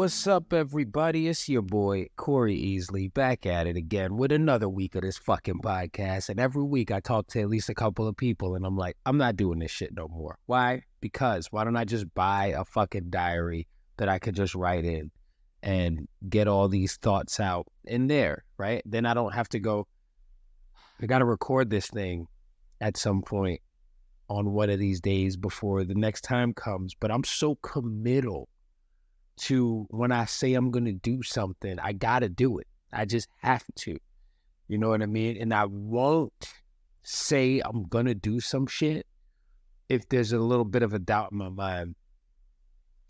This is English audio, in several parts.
What's up, everybody? It's your boy, Corey Easley, back at it again with another week of this fucking podcast. And every week I talk to at least a couple of people, and I'm like, I'm not doing this shit no more. Why? Because why don't I just buy a fucking diary that I could just write in and get all these thoughts out in there, right? Then I don't have to go, I got to record this thing at some point on one of these days before the next time comes. But I'm so committal to when I say I'm going to do something, I got to do it. I just have to. You know what I mean? And I won't say I'm going to do some shit if there's a little bit of a doubt in my mind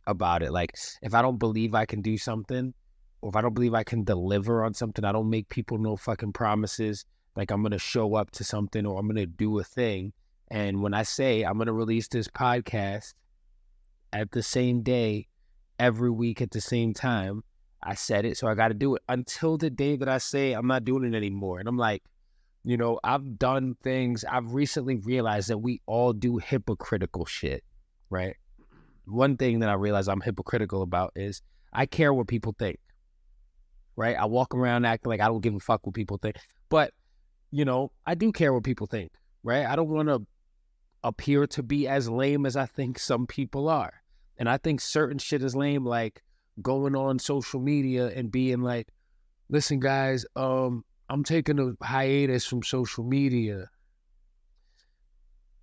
about it. Like, if I don't believe I can do something, or if I don't believe I can deliver on something, I don't make people no fucking promises. Like, I'm going to show up to something or I'm going to do a thing. And when I say I'm going to release this podcast at the same day, every week at the same time, I said it, so I got to do it until the day that I say I'm not doing it anymore. And I'm like, you know, I've done things. I've recently realized that we all do hypocritical shit, right? One thing that I realize I'm hypocritical about is I care what people think, right? I walk around acting like I don't give a fuck what people think. But, you know, I do care what people think, right? I don't want to appear to be as lame as I think some people are. And I think certain shit is lame, like going on social media and being like, listen, guys, I'm taking a hiatus from social media.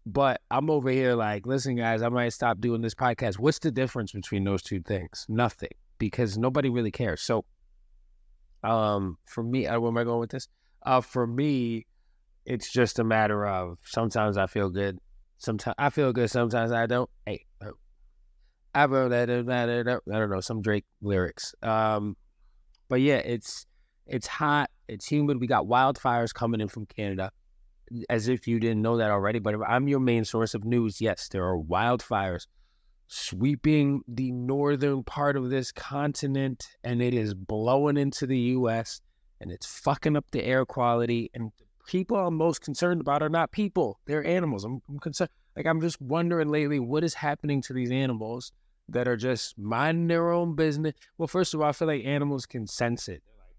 But I'm over here like, listen, guys, I might stop doing this podcast. What's the difference between those two things? Nothing, because nobody really cares. So for me, where am I going with this? For me, it's just a matter of sometimes I feel good. Sometimes I feel good. Sometimes I don't. Hey, I don't know, some Drake lyrics. But yeah, it's hot, it's humid. We got wildfires coming in from Canada, as if you didn't know that already. But if I'm your main source of news, yes, there are wildfires sweeping the northern part of this continent, and it is blowing into the U.S., and it's fucking up the air quality. And the people I'm most concerned about are not people, they're animals. I'm concerned. Like, I'm just wondering lately, what is happening to these animals that are just minding their own business? Well, first of all, I feel like animals can sense it. They're like,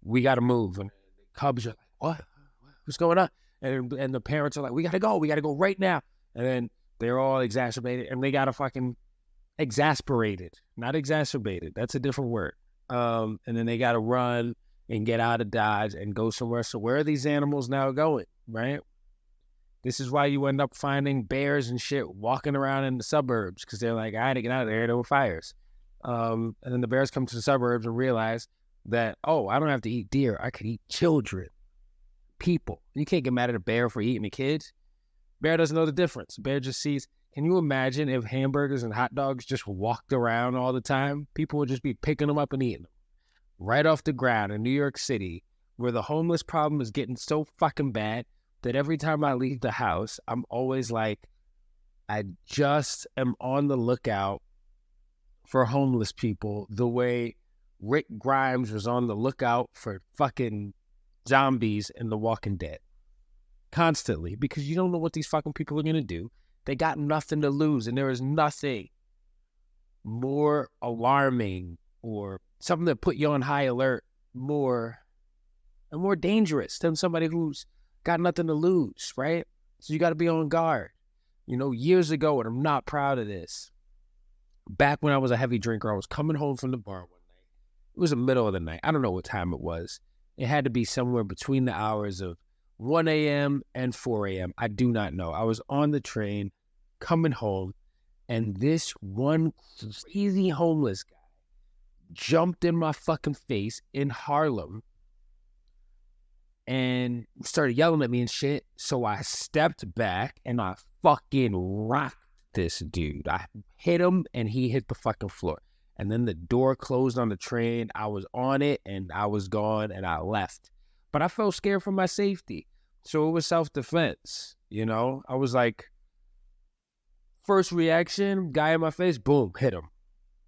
we got to move. And the cubs are like, what? What's going on? And the parents are like, we got to go right now. And then they're all exacerbated, and they got to fucking exasperated, not exacerbated. That's a different word. And then they got to run and get out of Dodge and go somewhere. So where are these animals now going, right? This is why you end up finding bears and shit walking around in the suburbs, because they're like, I had to get out of there. There were fires. And then the bears come to the suburbs and realize that, oh, I don't have to eat deer. I could eat children, people. You can't get mad at a bear for eating the kids. Bear doesn't know the difference. Bear just sees. Can you imagine if hamburgers and hot dogs just walked around all the time? People would just be picking them up and eating them right off the ground in New York City, where the homeless problem is getting so fucking bad that every time I leave the house, I'm always like, I just am on the lookout for homeless people the way Rick Grimes was on the lookout for fucking zombies in The Walking Dead. Constantly, because you don't know what these fucking people are going to do. They got nothing to lose, and there is nothing more alarming or something that put you on high alert more dangerous than somebody who's got nothing to lose, right? So you got to be on guard. You know, years ago, and I'm not proud of this, back when I was a heavy drinker, I was coming home from the bar one night. It was the middle of the night. I don't know what time it was. It had to be somewhere between the hours of 1 a.m. and 4 a.m. I do not know. I was on the train coming home, and this one crazy homeless guy jumped in my fucking face in Harlem and started yelling at me and shit. So I stepped back and I fucking rocked this dude. I hit him and he hit the fucking floor. And then the door closed on the train. I was on it and I was gone and I left. But I felt scared for my safety. So it was self-defense, you know? I was like, first reaction, guy in my face, boom, hit him,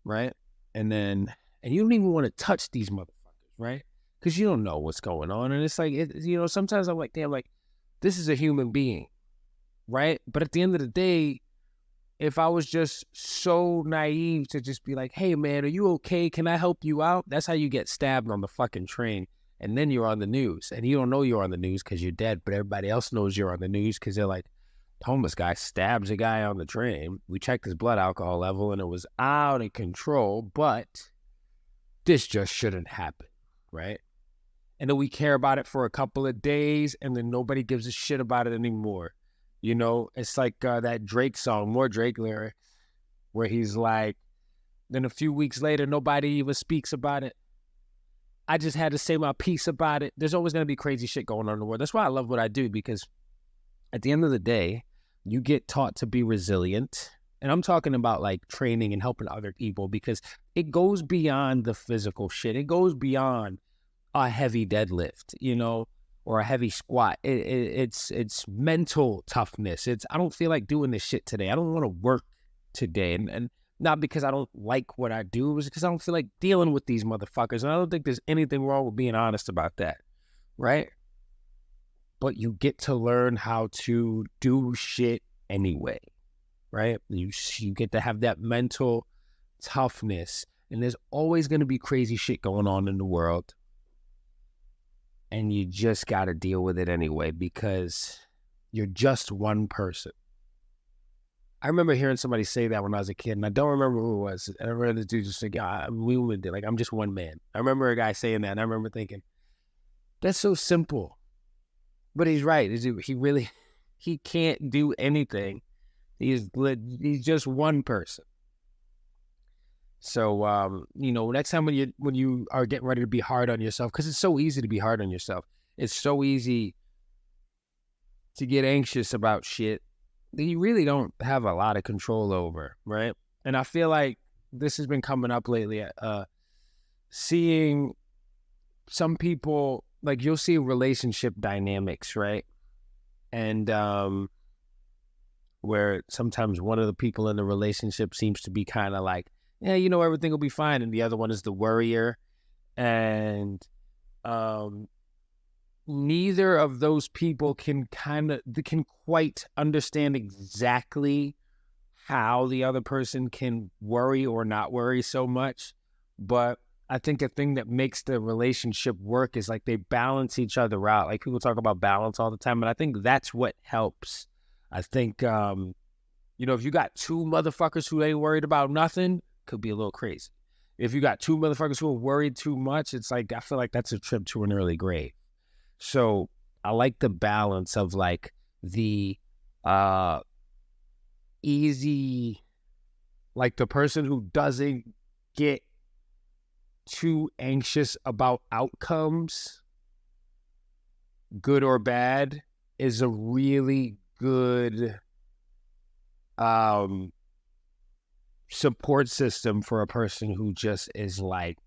right? And you don't even want to touch these motherfuckers, right? Because you don't know what's going on. And it's like, you know, sometimes I'm like, damn, like, this is a human being, right? But at the end of the day, if I was just so naive to just be like, hey, man, are you okay? Can I help you out? That's how you get stabbed on the fucking train. And then you're on the news. And you don't know you're on the news because you're dead, but everybody else knows you're on the news because they're like, homeless guy stabs a guy on the train. We checked his blood alcohol level and it was out of control, but this just shouldn't happen, right? And then we care about it for a couple of days and then nobody gives a shit about it anymore. You know, it's like that Drake song, more Drake lyric, where he's like, then a few weeks later, nobody even speaks about it. I just had to say my piece about it. There's always going to be crazy shit going on in the world. That's why I love what I do, because at the end of the day, you get taught to be resilient. And I'm talking about like training and helping other people, because it goes beyond the physical shit. It goes beyond a heavy deadlift, you know, or a heavy squat. It's mental toughness. I don't feel like doing this shit today. I don't want to work today. And not because I don't like what I do, it's because I don't feel like dealing with these motherfuckers. And I don't think there's anything wrong with being honest about that, right? But you get to learn how to do shit anyway, right? You get to have that mental toughness. And there's always going to be crazy shit going on in the world. And you just got to deal with it anyway, because you're just one person. I remember hearing somebody say that when I was a kid, and I don't remember who it was. I remember the dude just like, I'm just one man. I remember a guy saying that, and I remember thinking, that's so simple. But he's right. He can't do anything. He's just one person. So, next time when you are getting ready to be hard on yourself, because it's so easy to be hard on yourself. It's so easy to get anxious about shit that you really don't have a lot of control over, right? And I feel like this has been coming up lately, seeing some people, like you'll see relationship dynamics, right? And where sometimes one of the people in the relationship seems to be kind of like, yeah, everything will be fine. And the other one is the worrier. And neither of those people can quite understand exactly how the other person can worry or not worry so much. But I think a thing that makes the relationship work is like they balance each other out. Like people talk about balance all the time, and I think that's what helps. I think, if you got two motherfuckers who ain't worried about nothing, could be a little crazy. If you got two motherfuckers who are worried too much, it's like, I feel like that's a trip to an early grave. So I like the balance of like the easy, like the person who doesn't get too anxious about outcomes, good or bad, is a really good support system for a person who just is like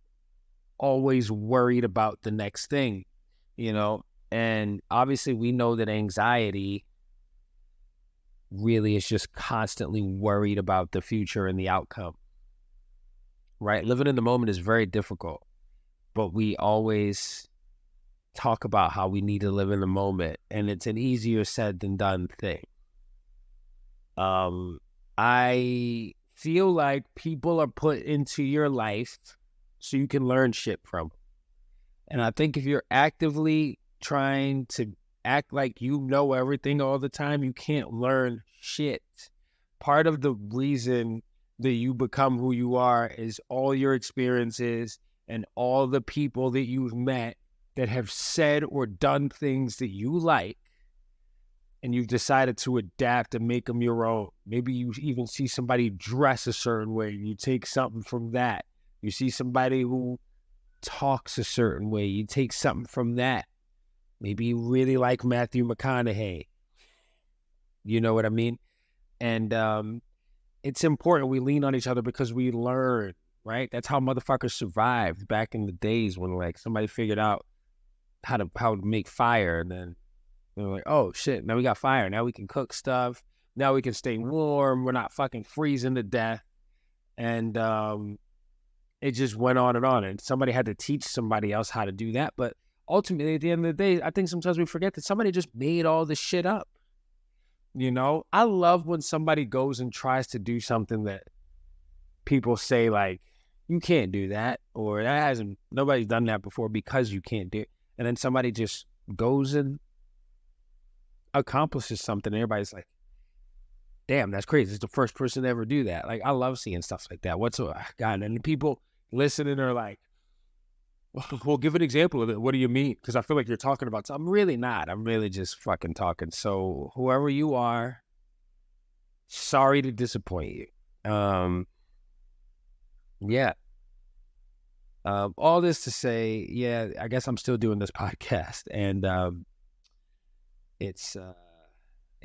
always worried about the next thing, and obviously we know that anxiety really is just constantly worried about the future and the outcome, right? Living in the moment is very difficult, but we always talk about how we need to live in the moment, and it's an easier said than done thing. I feel like people are put into your life so you can learn shit from them. And I think if you're actively trying to act like you know everything all the time, you can't learn shit. Part of the reason that you become who you are is all your experiences and all the people that you've met that have said or done things that you like, and you've decided to adapt and make them your own. Maybe you even see somebody dress a certain way, you take something from that. You see somebody who talks a certain way, you take something from that. Maybe you really like Matthew McConaughey. You know what I mean? And it's important we lean on each other because we learn, right? That's how motherfuckers survived back in the days when like somebody figured out how to make fire, and then they're like, oh shit, now we got fire. Now we can cook stuff. Now we can stay warm. We're not fucking freezing to death. And it just went on. And somebody had to teach somebody else how to do that. But ultimately, at the end of the day, I think sometimes we forget that somebody just made all this shit up. You know, I love when somebody goes and tries to do something that people say like, you can't do that, or nobody's done that before because you can't do it. And then somebody just goes and accomplishes something. And everybody's like, damn, that's crazy. It's the first person to ever do that. Like, I love seeing stuff like that. God, and the people listening are like, well, give an example of it. What do you mean? Because I feel like you're talking about something. I'm really not. I'm really just fucking talking. So whoever you are, sorry to disappoint you. Yeah. All this to say, yeah, I guess I'm still doing this podcast, and it's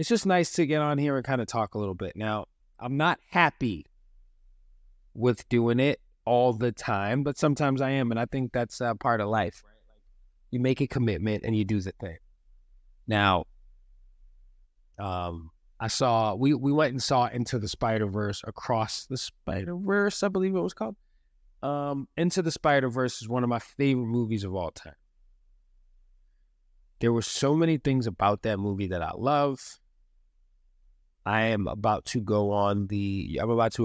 just nice to get on here and kind of talk a little bit. Now, I'm not happy with doing it all the time, but sometimes I am, and I think that's part of life, right? Like, you make a commitment and you do the thing. Now, we went and saw Into the Spider-Verse, Across the Spider-Verse, I believe it was called. Into the Spider-Verse is one of my favorite movies of all time. There were so many things about that movie that I love. I'm about to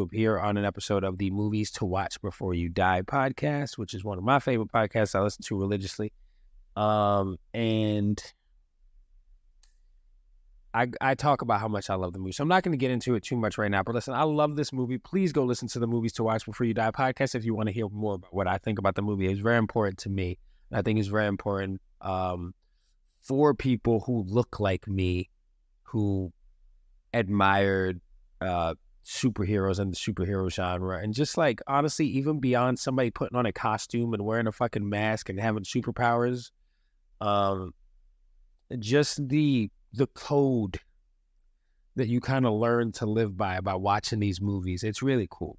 appear on an episode of the Movies to Watch Before You Die podcast, which is one of my favorite podcasts I listen to religiously. And I talk about how much I love the movie. So I'm not going to get into it too much right now, but listen, I love this movie. Please go listen to the Movies to Watch Before You Die podcast if you want to hear more about what I think about the movie. It's very important to me. I think it's very important for people who look like me, who admired superheroes and the superhero genre, and just like, honestly, even beyond somebody putting on a costume and wearing a fucking mask and having superpowers, just the code that you kind of learn to live by watching these movies. It's really cool.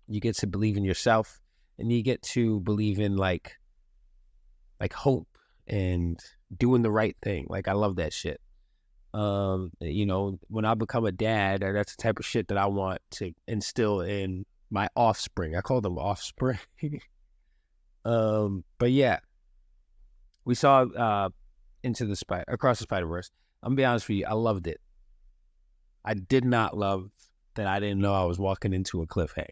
You get to believe in yourself, and you get to believe in like hope and doing the right thing. Like, I love that shit. You know, when I become a dad, that's the type of shit that I want to instill in my offspring. I call them offspring. But yeah, we saw Across the Spider-Verse. I'm gonna be honest with you, I loved it. I did not love that I didn't know I was walking into a cliffhanger.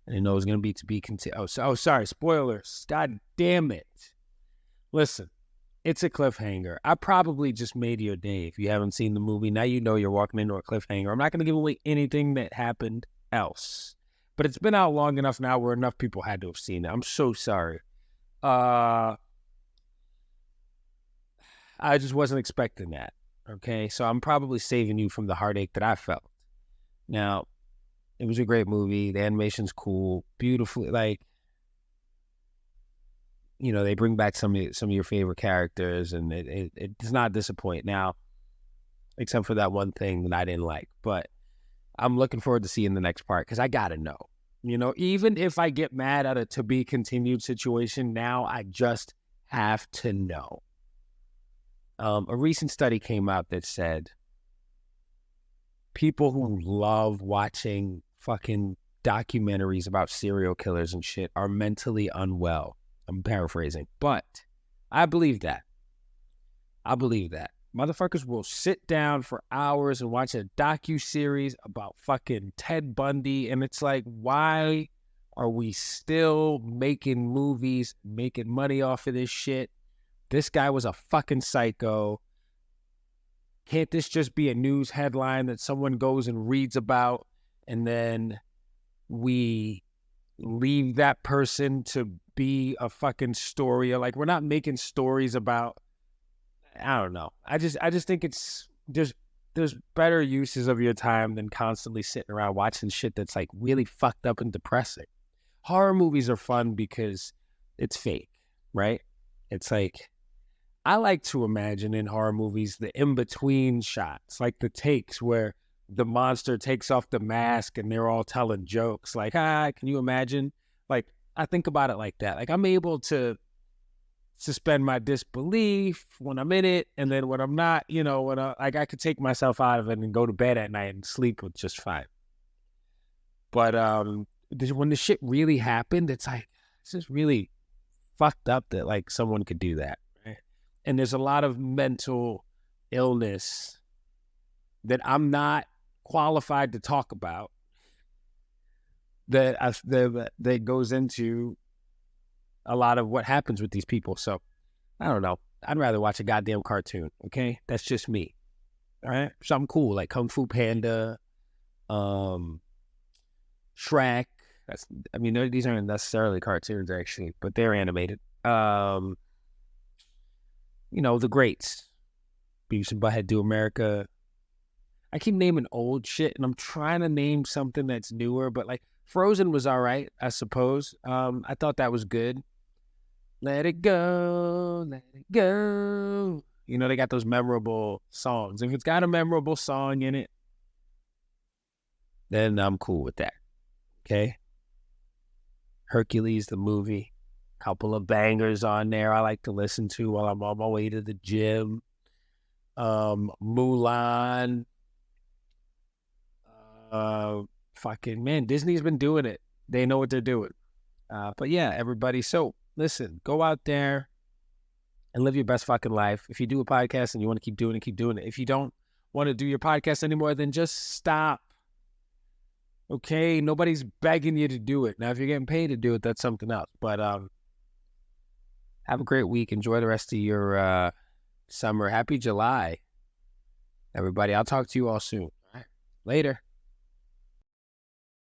I didn't know it was gonna be continued. Oh, sorry, spoilers. God damn it. Listen, it's a cliffhanger. I probably just made your day. If you haven't seen the movie, now you know you're walking into a cliffhanger. I'm not going to give away anything that happened else. But it's been out long enough now where enough people had to have seen it. I'm so sorry. I just wasn't expecting that. Okay? So I'm probably saving you from the heartache that I felt. Now, it was a great movie. The animation's cool. Beautifully, like, you know, they bring back some of your favorite characters, and it does not disappoint now, except for that one thing that I didn't like. But I'm looking forward to seeing the next part, because I gotta know. You know, even if I get mad at a to be continued situation, now I just have to know. A recent study came out that said people who love watching fucking documentaries about serial killers and shit are mentally unwell. I'm paraphrasing, but I believe that. Motherfuckers will sit down for hours and watch a docu-series about fucking Ted Bundy, and it's like, why are we still making movies, making money off of this shit? This guy was a fucking psycho. Can't this just be a news headline that someone goes and reads about, and then we leave that person to be a fucking story? Or like, we're not making stories about, I don't know. I just think there's better uses of your time than constantly sitting around watching shit that's like really fucked up and depressing. Horror movies are fun because it's fake, right? It's like, I like to imagine in horror movies the in-between shots, like the takes where the monster takes off the mask and they're all telling jokes. Like, can you imagine? Like, I think about it like that. Like, I'm able to suspend my disbelief when I'm in it, and then when I'm not, you know, when I could take myself out of it and go to bed at night and sleep with just fine. But when the shit really happened, it's like, it's just really fucked up that like someone could do that, right? And there's a lot of mental illness that I'm not qualified to talk about that goes into a lot of what happens with these people. So I don't know. I'd rather watch a goddamn cartoon. Okay, that's just me. All right, something cool like Kung Fu Panda, Shrek. These aren't necessarily cartoons actually, but they're animated. The greats. Beavis and Butthead Do America. I keep naming old shit, and I'm trying to name something that's newer, but like Frozen was all right, I suppose. I thought that was good. Let it go, let it go. They got those memorable songs. If it's got a memorable song in it, then I'm cool with that. Okay? Hercules, the movie. Couple of bangers on there I like to listen to while I'm on my way to the gym. Mulan. Fucking man, Disney's been doing it. They know what they're doing. But yeah, everybody. So listen, go out there and live your best fucking life. If you do a podcast and you want to keep doing it, keep doing it. If you don't want to do your podcast anymore, then just stop. Okay? Nobody's begging you to do it. Now, if you're getting paid to do it, that's something else. But have a great week. Enjoy the rest of your summer. Happy July, everybody. I'll talk to you all soon. All right. Later.